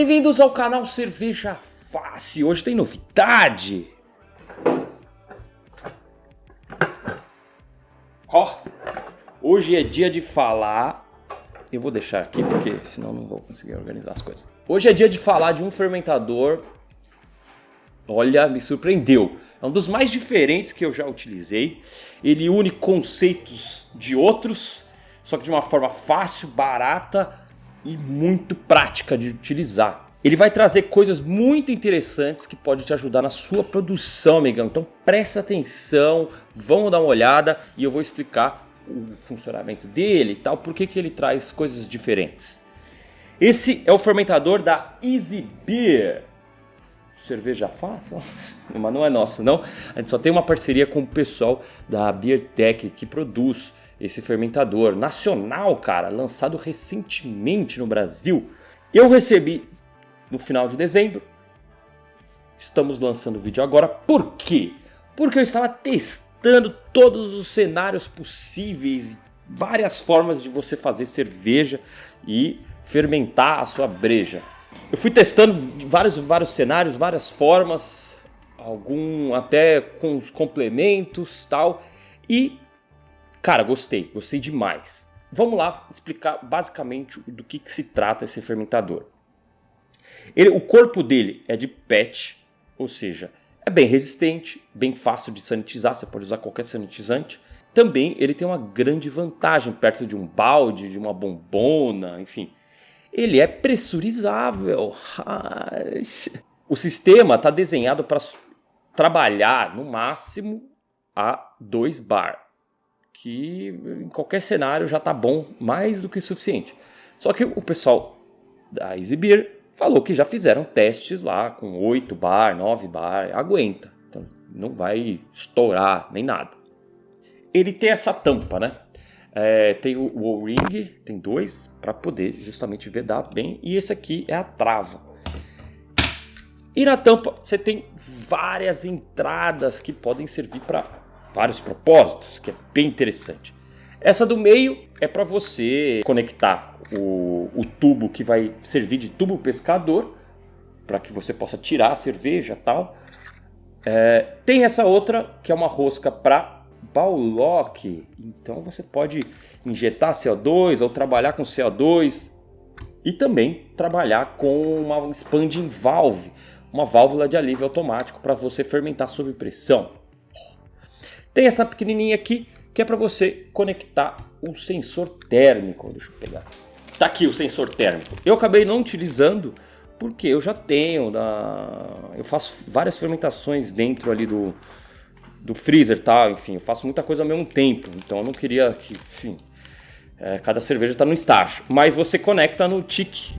Bem-vindos ao canal Cerveja Fácil. Hoje tem novidade. Hoje é dia de falar. Eu vou deixar aqui porque senão não vou conseguir organizar as coisas. Hoje é dia de falar de um fermentador. Olha, me surpreendeu. É um dos mais diferentes que eu já utilizei. Ele une conceitos de outros, só que de uma forma fácil, barata e muito prática de utilizar. Ele vai trazer coisas muito interessantes que podem te ajudar na sua produção, amigão. Então presta atenção, vamos dar uma olhada e eu vou explicar o funcionamento dele e tal, por que ele traz coisas diferentes. Esse é o fermentador da Easy Beer. Cerveja fácil? Mas não é nosso, não. A gente só tem uma parceria com o pessoal da BeerTech que produz esse fermentador nacional, cara, lançado recentemente no Brasil. Eu recebi no final de dezembro. Estamos lançando o vídeo agora. Por quê? Porque eu estava testando todos os cenários possíveis, várias formas de você fazer cerveja e fermentar a sua breja. Eu fui testando vários cenários, várias formas, algum até com os complementos, tal, e cara, gostei demais. Vamos lá explicar basicamente do que se trata esse fermentador. O corpo dele é de PET, ou seja, é bem resistente, bem fácil de sanitizar, você pode usar qualquer sanitizante. Também ele tem uma grande vantagem perto de um balde, de uma bombona, enfim. Ele é pressurizável. O sistema está desenhado para trabalhar no máximo a 2 bar, que em qualquer cenário já está bom, mais do que o suficiente. Só que o pessoal da Easy Beer falou que já fizeram testes lá com 8 bar, 9 bar, aguenta. Então não vai estourar nem nada. Ele tem essa tampa, né? Tem o O-ring, tem 2, para poder justamente vedar bem. E esse aqui é a trava. E na tampa você tem várias entradas que podem servir para vários propósitos, que é bem interessante. Essa do meio é para você conectar o tubo que vai servir de tubo pescador, para que você possa tirar a cerveja e tal. Tem essa outra que é uma rosca para Bowlock, então você pode injetar CO2 ou trabalhar com CO2 e também trabalhar com uma expanding valve, uma válvula de alívio automático para você fermentar sob pressão. Tem essa pequenininha aqui que é para você conectar o sensor térmico. Deixa eu pegar. Tá aqui o sensor térmico. Eu acabei não utilizando porque eu já tenho, eu faço várias fermentações dentro ali do freezer, tá? Enfim, eu faço muita coisa ao mesmo tempo, então eu não queria que, enfim, cada cerveja está no estágio. Mas você conecta no TIC,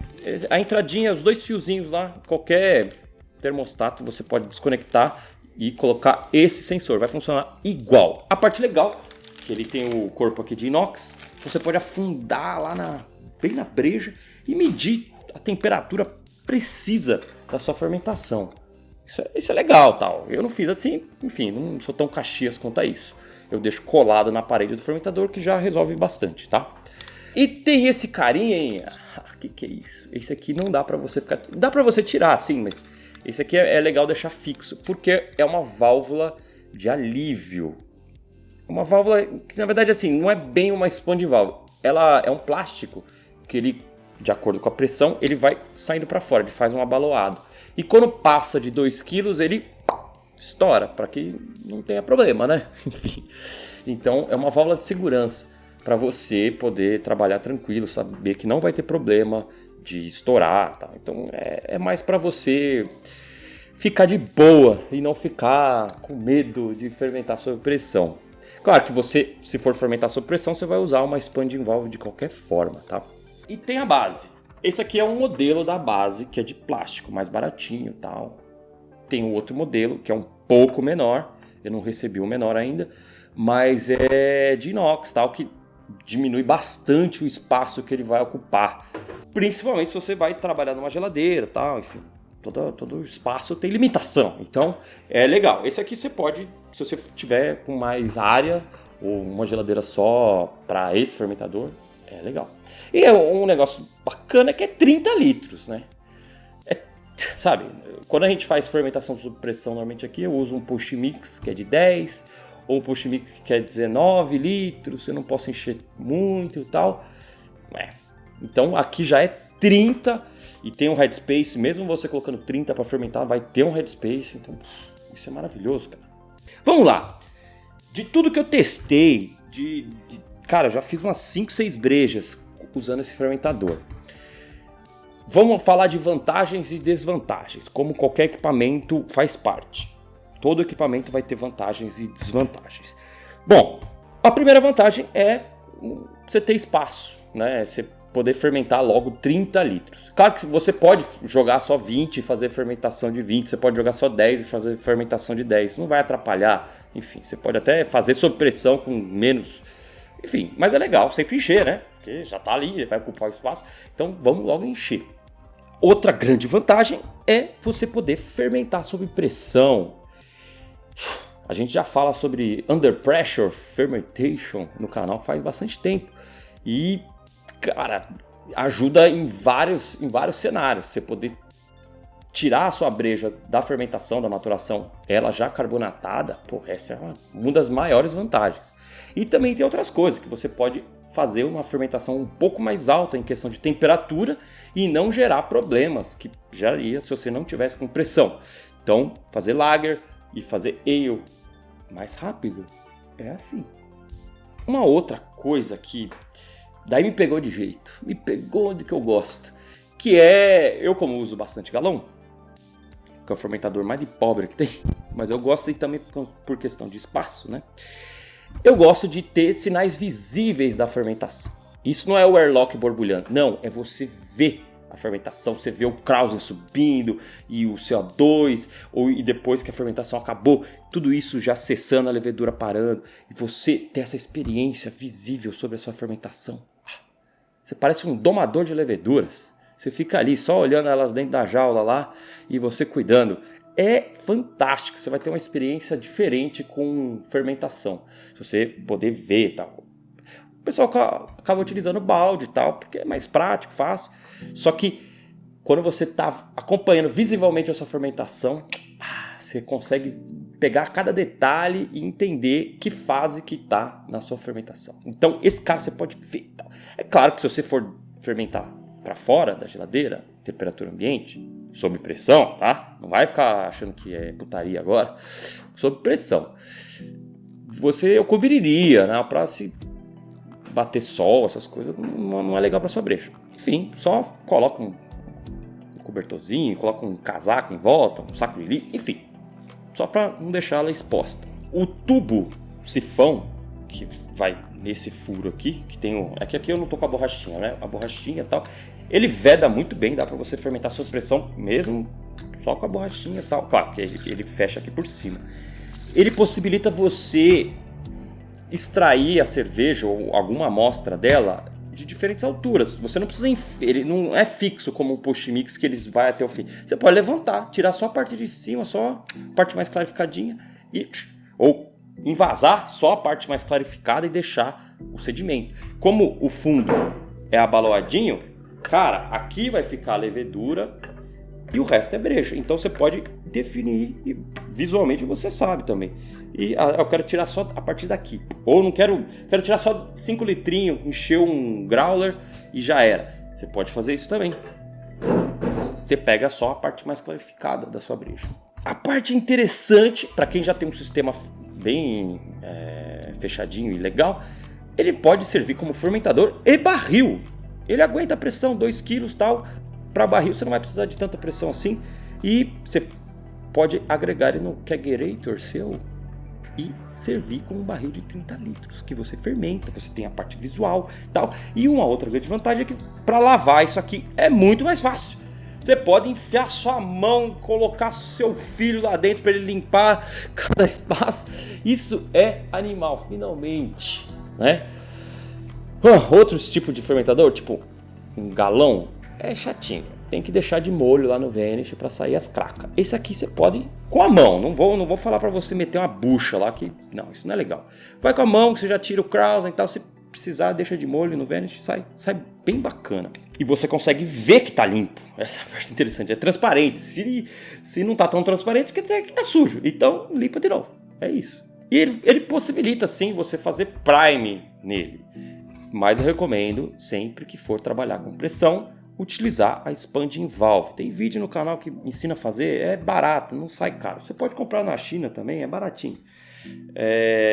a entradinha, os 2 fiozinhos lá, qualquer termostato você pode desconectar e colocar esse sensor, vai funcionar igual. A parte legal, que ele tem o corpo aqui de inox, você pode afundar lá bem na breja e medir a temperatura precisa da sua fermentação. Isso é legal, tal. Eu não fiz assim, enfim, não sou tão Caxias quanto a isso. Eu deixo colado na parede do fermentador que já resolve bastante, tá? E tem esse carinha, que é isso? Esse aqui não dá pra você ficar... Dá pra você tirar, sim, mas esse aqui é legal deixar fixo, porque é uma válvula de alívio. Uma válvula que, na verdade, assim, não é bem uma expanding valve. Ela é um plástico que ele, de acordo com a pressão, ele vai saindo pra fora, ele faz um abaloado. E quando passa de 2 kg, ele estoura, para que não tenha problema, né? Enfim. Então, é uma válvula de segurança para você poder trabalhar tranquilo, saber que não vai ter problema de estourar. Tá? Então, é mais para você ficar de boa e não ficar com medo de fermentar sob pressão. Claro que você, se for fermentar sob pressão, você vai usar uma expanding valve de qualquer forma, tá? E tem a base. Esse aqui é um modelo da base que é de plástico, mais baratinho e tal. Tem um outro modelo que é um pouco menor, eu não recebi o menor ainda, mas é de inox, tal, que diminui bastante o espaço que ele vai ocupar. Principalmente se você vai trabalhar numa geladeira, tal, enfim, todo espaço tem limitação. Então é legal. Esse aqui você pode, se você tiver com mais área ou uma geladeira só para esse fermentador, é legal. E um negócio bacana que é 30 litros, né? sabe, quando a gente faz fermentação sob pressão, normalmente aqui eu uso um push mix que é de 10, ou um push mix que é 19 litros, eu não posso encher muito e tal. Então aqui já é 30 e tem um headspace, mesmo você colocando 30 para fermentar, vai ter um headspace, então isso é maravilhoso, cara. Vamos lá, de tudo que eu testei, cara, eu já fiz umas 5, 6 brejas usando esse fermentador. Vamos falar de vantagens e desvantagens, como qualquer equipamento faz parte. Todo equipamento vai ter vantagens e desvantagens. Bom, a primeira vantagem é você ter espaço, né? Você poder fermentar logo 30 litros. Claro que você pode jogar só 20 e fazer fermentação de 20, você pode jogar só 10 e fazer fermentação de 10, não vai atrapalhar. Enfim, você pode até fazer sob pressão com menos. Enfim, mas é legal sempre encher, né? Porque já tá ali, vai ocupar o espaço. Então vamos logo encher. Outra grande vantagem é você poder fermentar sob pressão. A gente já fala sobre under pressure fermentation no canal faz bastante tempo. E, cara, ajuda em vários cenários. Você poder tirar a sua breja da fermentação, da maturação, ela já carbonatada, pô, essa é uma das maiores vantagens. E também tem outras coisas, que você pode fazer uma fermentação um pouco mais alta em questão de temperatura e não gerar problemas que geraria se você não tivesse com pressão. Então, fazer lager e fazer ale mais rápido é assim. Uma outra coisa que daí me pegou de jeito, me pegou do que eu gosto, que é, eu como uso bastante galão, que é o fermentador mais de pobre que tem, mas eu gosto e também por questão de espaço, né? Eu gosto de ter sinais visíveis da fermentação. Isso não é o airlock borbulhando, não, é você ver a fermentação, você vê o Krausen subindo e o CO2, e depois que a fermentação acabou, tudo isso já cessando, a levedura parando, e você ter essa experiência visível sobre a sua fermentação. Você parece um domador de leveduras. Você fica ali só olhando elas dentro da jaula lá e você cuidando. É fantástico, você vai ter uma experiência diferente com fermentação. Se você poder ver e tal. O pessoal acaba utilizando balde e tal, porque é mais prático, fácil. Só que quando você está acompanhando visivelmente a sua fermentação, você consegue pegar cada detalhe e entender que fase que está na sua fermentação. Então esse cara você pode ver. É claro que se você for fermentar para fora da geladeira, temperatura ambiente, sob pressão, tá? Não vai ficar achando que é putaria agora. Sob pressão. Eu cobriria, né? Para se bater sol, essas coisas, não é legal para sua breja. Enfim, só coloca um cobertorzinho, coloca um casaco em volta, um saco de lixo, enfim. Só para não deixar ela exposta. O tubo sifão, que vai nesse furo aqui, que tem aqui eu não tô com a borrachinha, né? A borrachinha e tal. Ele veda muito bem, dá para você fermentar sob pressão mesmo só com a borrachinha e tal. Claro que ele fecha aqui por cima. Ele possibilita você extrair a cerveja ou alguma amostra dela de diferentes alturas. Você não precisa ele não é fixo como um push mix que ele vai até o fim. Você pode levantar, tirar só a parte de cima, só a parte mais clarificadinha ou envasar só a parte mais clarificada e deixar o sedimento. Como o fundo é abaloadinho, cara, aqui vai ficar a levedura e o resto é breja. Então você pode definir e visualmente você sabe também. E eu quero tirar só a partir daqui. Ou não quero tirar só 5 litrinhos, encher um growler e já era. Você pode fazer isso também. Você pega só a parte mais clarificada da sua breja. A parte interessante, para quem já tem um sistema bem fechadinho e legal, ele pode servir como fermentador e barril. Ele aguenta a pressão, 2 kg tal. Para barril você não vai precisar de tanta pressão assim. E você pode agregar ele no kegerator seu e servir com um barril de 30 litros que você fermenta, você tem a parte visual e tal. E uma outra grande vantagem é que para lavar isso aqui é muito mais fácil. Você pode enfiar sua mão, colocar seu filho lá dentro para ele limpar cada espaço. Isso é animal, finalmente, né? Outros tipos de fermentador, tipo um galão, é chatinho. Tem que deixar de molho lá no Vanish para sair as cracas. Esse aqui você pode com a mão. Não vou falar para você meter uma bucha lá que não, isso não é legal. Vai com a mão, que você já tira o Krausen e tal. Se precisar, deixa de molho no Vanish, sai bem bacana. E você consegue ver que tá limpo. Essa é a parte interessante. É transparente. Se não tá tão transparente, quer dizer que tá sujo. Então, limpa de novo. É isso. E ele possibilita, sim, você fazer prime nele. Mas eu recomendo, sempre que for trabalhar com pressão, utilizar a Expanding Valve. Tem vídeo no canal que ensina a fazer. É barato, não sai caro. Você pode comprar na China também, é baratinho.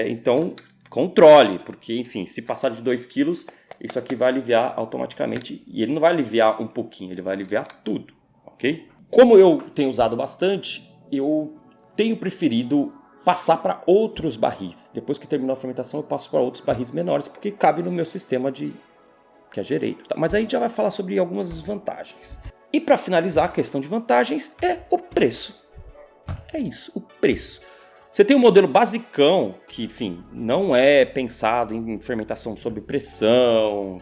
Então, controle. Porque, enfim, se passar de 2 quilos... Isso aqui vai aliviar automaticamente. E ele não vai aliviar um pouquinho, ele vai aliviar tudo, ok? Como eu tenho usado bastante, eu tenho preferido passar para outros barris. Depois que terminou a fermentação, eu passo para outros barris menores, porque cabe no meu sistema que é direito. Tá? Mas aí a gente já vai falar sobre algumas vantagens. E para finalizar, a questão de vantagens é o preço. É isso, o preço. Você tem um modelo basicão, que, enfim, não é pensado em fermentação sob pressão,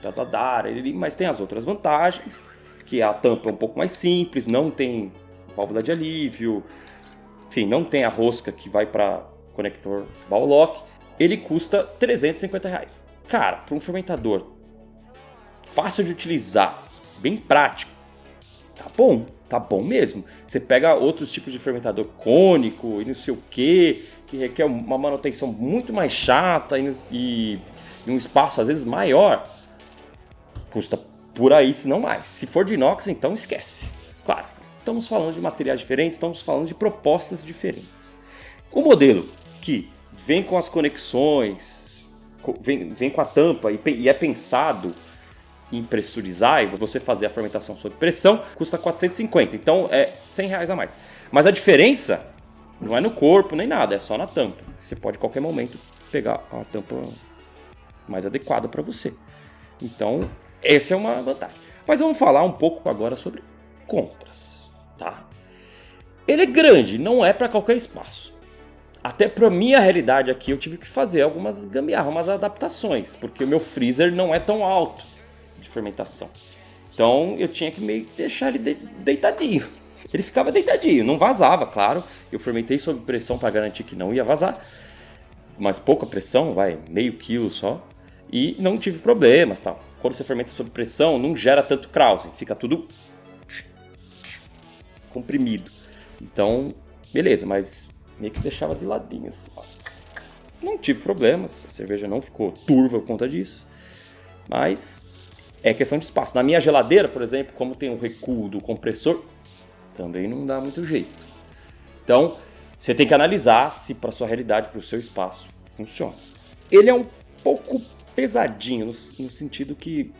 mas tem as outras vantagens, que a tampa é um pouco mais simples, não tem válvula de alívio, enfim, não tem a rosca que vai para conector ball lock. Ele custa R$350. Cara, para um fermentador fácil de utilizar, bem prático, tá bom mesmo. Você pega outros tipos de fermentador cônico e não sei o que requer uma manutenção muito mais chata e um espaço às vezes maior, custa por aí, se não mais. Se for de inox, então esquece. Claro, estamos falando de materiais diferentes, estamos falando de propostas diferentes. O modelo que vem com as conexões, vem com a tampa e é pensado em pressurizar e você fazer a fermentação sob pressão, custa R$450, então é R$100 a mais. Mas a diferença não é no corpo nem nada, é só na tampa. Você pode a qualquer momento pegar a tampa mais adequada para você. Então, essa é uma vantagem. Mas vamos falar um pouco agora sobre contras, tá? Ele é grande, não é para qualquer espaço. Até para minha realidade aqui eu tive que fazer algumas gambiarras, umas adaptações, porque o meu freezer não é tão alto de fermentação. Então eu tinha que meio que deixar ele deitadinho. Ele ficava deitadinho, não vazava, claro. Eu fermentei sob pressão para garantir que não ia vazar. Mas pouca pressão, meio quilo só. E não tive problemas, tal. Quando você fermenta sob pressão, não gera tanto krause, fica tudo comprimido. Então, beleza, mas meio que deixava de ladinho assim. Não tive problemas, a cerveja não ficou turva por conta disso. Mas é questão de espaço. Na minha geladeira, por exemplo, como tem um recuo do compressor, também não dá muito jeito. Então, você tem que analisar se para sua realidade, para o seu espaço, funciona. Ele é um pouco pesadinho, no sentido que,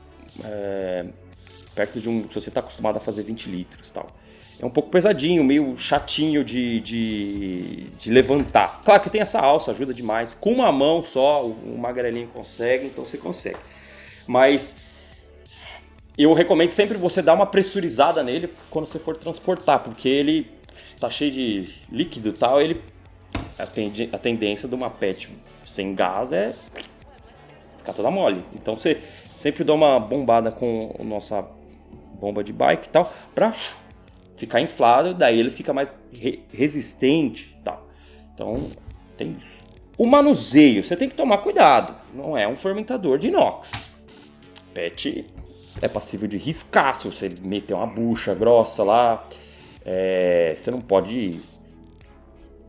perto de se você está acostumado a fazer 20 litros e tal, é um pouco pesadinho, meio chatinho de levantar. Claro que tem essa alça, ajuda demais. Com uma mão só, o magrelinho consegue, então você consegue. Mas eu recomendo sempre você dar uma pressurizada nele quando você for transportar, porque ele tá cheio de líquido e tal, a tendência de uma PET sem gás é ficar toda mole. Então você sempre dá uma bombada com a nossa bomba de bike e tal, pra ficar inflado, daí ele fica mais resistente e tal. Então tem isso. O manuseio, você tem que tomar cuidado, não é um fermentador de inox. PET é passível de riscar se você meter uma bucha grossa lá. Você não pode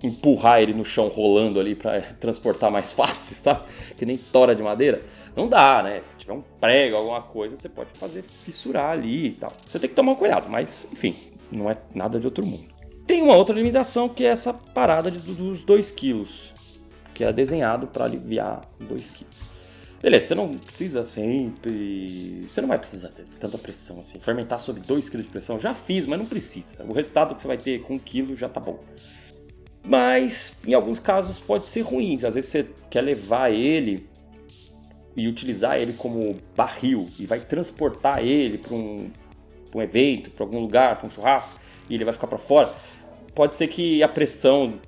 empurrar ele no chão rolando ali para transportar mais fácil, sabe? Que nem tora de madeira. Não dá, né? Se tiver um prego, alguma coisa, você pode fazer fissurar ali e tal. Você tem que tomar cuidado, mas enfim, não é nada de outro mundo. Tem uma outra limitação que é essa parada dos 2 quilos, que é desenhado para aliviar 2 quilos. Beleza, você não precisa sempre... Você não vai precisar ter tanta pressão assim. Fermentar sob 2 kg de pressão, já fiz, mas não precisa. O resultado que você vai ter com 1 kg já tá bom. Mas, em alguns casos, pode ser ruim. Às vezes você quer levar ele e utilizar ele como barril e vai transportar ele para um evento, para algum lugar, para um churrasco, e ele vai ficar para fora. Pode ser que a pressão,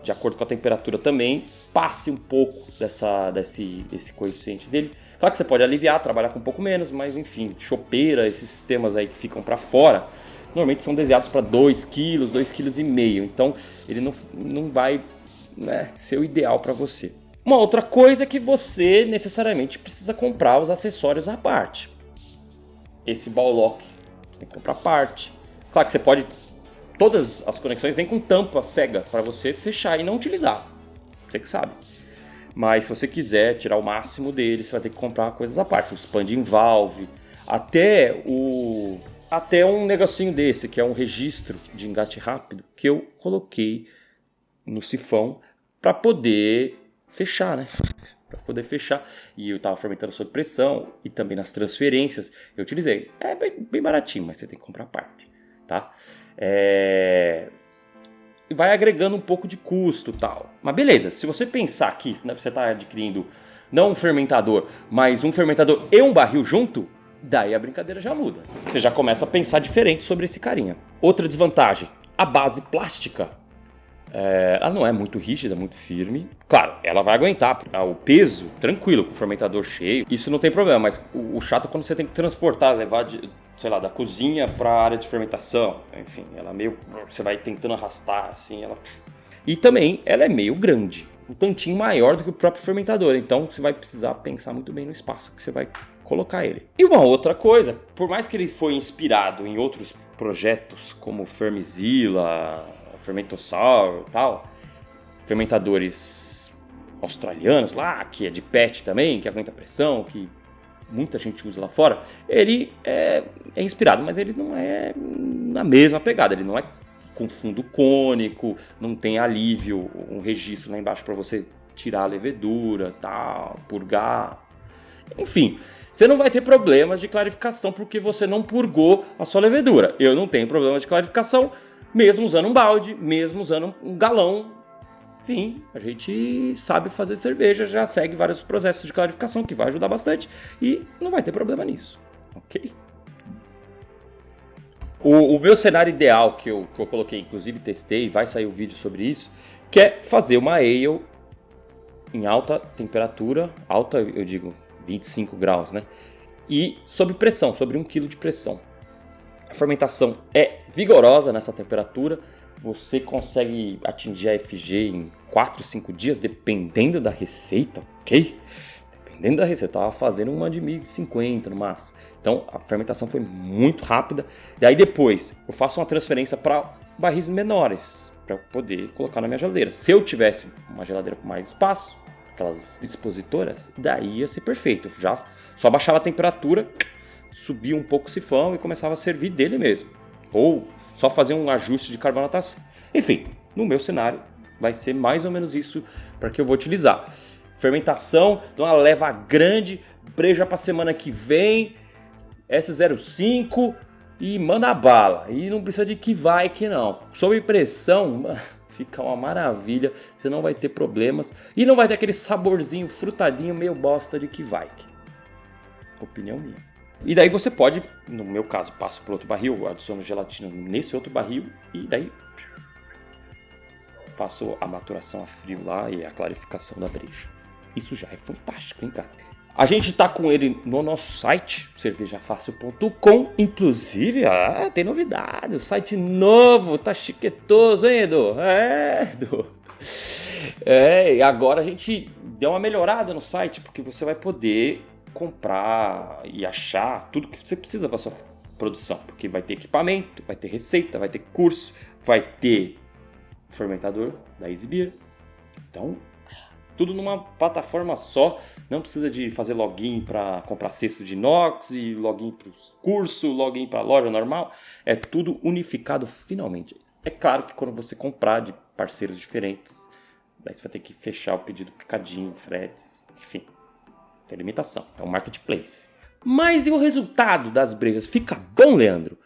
de acordo com a temperatura também, passe um pouco desse coeficiente dele. Claro que você pode aliviar, trabalhar com um pouco menos, mas enfim, chopeira, esses sistemas aí que ficam para fora, normalmente são desenhados para 2 kg, 2,5 kg, então ele não vai, né, ser o ideal para você. Uma outra coisa é que você necessariamente precisa comprar os acessórios à parte. esse ball lock, você tem que comprar parte. Claro que você pode, todas as conexões vêm com tampa cega para você fechar e não utilizar, você que sabe. Mas se você quiser tirar o máximo dele, você vai ter que comprar coisas à parte, o expanding valve, até um negocinho desse, que é um registro de engate rápido, que eu coloquei no sifão para poder fechar, né? Para poder fechar. E eu estava fermentando sob pressão e também nas transferências eu utilizei. É bem baratinho, mas você tem que comprar a parte, tá? E vai agregando um pouco de custo e tal. Mas beleza, se você pensar que você está adquirindo não um fermentador, mas um fermentador e um barril junto, daí a brincadeira já muda. Você já começa a pensar diferente sobre esse carinha. Outra desvantagem, a base plástica. Ela não é muito rígida, muito firme. Claro, ela vai aguentar o peso tranquilo, com o fermentador cheio. Isso não tem problema, mas o chato é quando você tem que transportar, levar da cozinha para a área de fermentação. Enfim, ela você vai tentando arrastar, assim, E também ela é meio grande, um tantinho maior do que o próprio fermentador. Então você vai precisar pensar muito bem no espaço que você vai colocar ele. E uma outra coisa, por mais que ele foi inspirado em outros projetos como Fermizilla, Fermentosaur e tal, fermentadores australianos lá, que é de PET também, que aguenta pressão, que muita gente usa lá fora, ele é inspirado, mas ele não é na mesma pegada, ele não é com fundo cônico, não tem alívio, um registro lá embaixo para você tirar a levedura, tal, purgar. Enfim, você não vai ter problemas de clarificação porque você não purgou a sua levedura. Eu não tenho problema de clarificação, mesmo usando um balde, mesmo usando um galão. Enfim, a gente sabe fazer cerveja, já segue vários processos de clarificação que vai ajudar bastante e não vai ter problema nisso, ok? O meu cenário ideal que eu coloquei, inclusive testei, vai sair o vídeo sobre isso, que é fazer uma ale em alta temperatura, alta eu digo 25 graus, né? E sob pressão, sobre 1 kg de pressão. A fermentação é vigorosa nessa temperatura, você consegue atingir a FG em 4, 5 dias, dependendo da receita, ok? Dependendo da receita, eu estava fazendo uma de 1050 no máximo. Então a fermentação foi muito rápida. E aí depois eu faço uma transferência para barris menores, para poder colocar na minha geladeira. Se eu tivesse uma geladeira com mais espaço, aquelas expositoras, daí ia ser perfeito. Eu já só baixava a temperatura, subia um pouco o sifão e começava a servir dele mesmo. Ou só fazer um ajuste de carbonatação. Enfim, no meu cenário vai ser mais ou menos isso para que eu vou utilizar. Fermentação de uma leva grande, breja para semana que vem, S05 e manda bala. E não precisa de que vai que não. Sob pressão, fica uma maravilha, você não vai ter problemas e não vai ter aquele saborzinho frutadinho meio bosta de que vai. Opinião minha. E daí você pode, no meu caso, passo para outro barril, adiciono gelatina nesse outro barril e daí faço a maturação a frio lá e a clarificação da breja. Isso já é fantástico, hein, cara? A gente tá com ele no nosso site, cervejafácil.com. Inclusive, tem novidade, o site novo, tá chiquetoso, hein, Edu? Edu. E agora a gente deu uma melhorada no site, porque você vai poder comprar e achar tudo que você precisa para sua produção, porque vai ter equipamento, vai ter receita, vai ter curso, vai ter fermentador da Easy Beer. Então, tudo numa plataforma só, não precisa de fazer login para comprar cesto de inox e login para os cursos, login para a loja normal, é tudo unificado finalmente. É claro que quando você comprar de parceiros diferentes, daí você vai ter que fechar o pedido picadinho, fretes, enfim. Tem limitação, é um marketplace. Mas e o resultado das brejas? Fica bom, Leandro?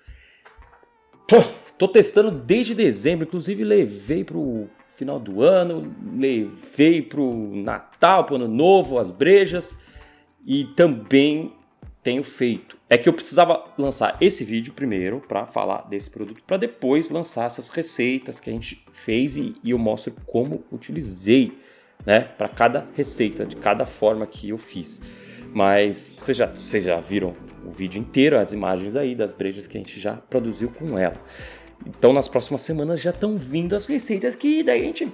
Tô testando desde dezembro, inclusive levei pro final do ano, levei pro Natal, pro Ano Novo, as brejas e também tenho feito. É que eu precisava lançar esse vídeo primeiro para falar desse produto, para depois lançar essas receitas que a gente fez e eu mostro como utilizei, né, para cada receita, de cada forma que eu fiz. Mas vocês já viram o vídeo inteiro, as imagens aí das brejas que a gente já produziu com ela. Então nas próximas semanas já estão vindo as receitas que daí a gente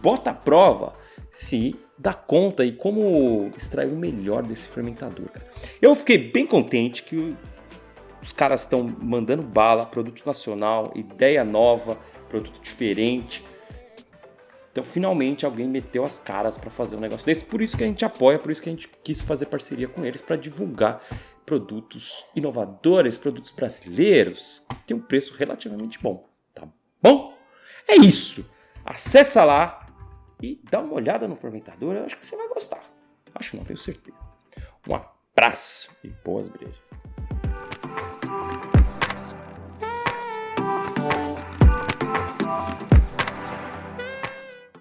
bota à prova se dá conta e como extrair o melhor desse fermentador, cara. Eu fiquei bem contente que Os caras estão mandando bala, produto nacional, ideia nova, produto diferente. Então, finalmente, alguém meteu as caras para fazer um negócio desse. Por isso que a gente apoia, por isso que a gente quis fazer parceria com eles para divulgar produtos inovadores, produtos brasileiros, que tem um preço relativamente bom, tá bom? É isso. Acessa lá e dá uma olhada no fermentador. Eu acho que você vai gostar. Acho não, tenho certeza. Um abraço e boas brejas.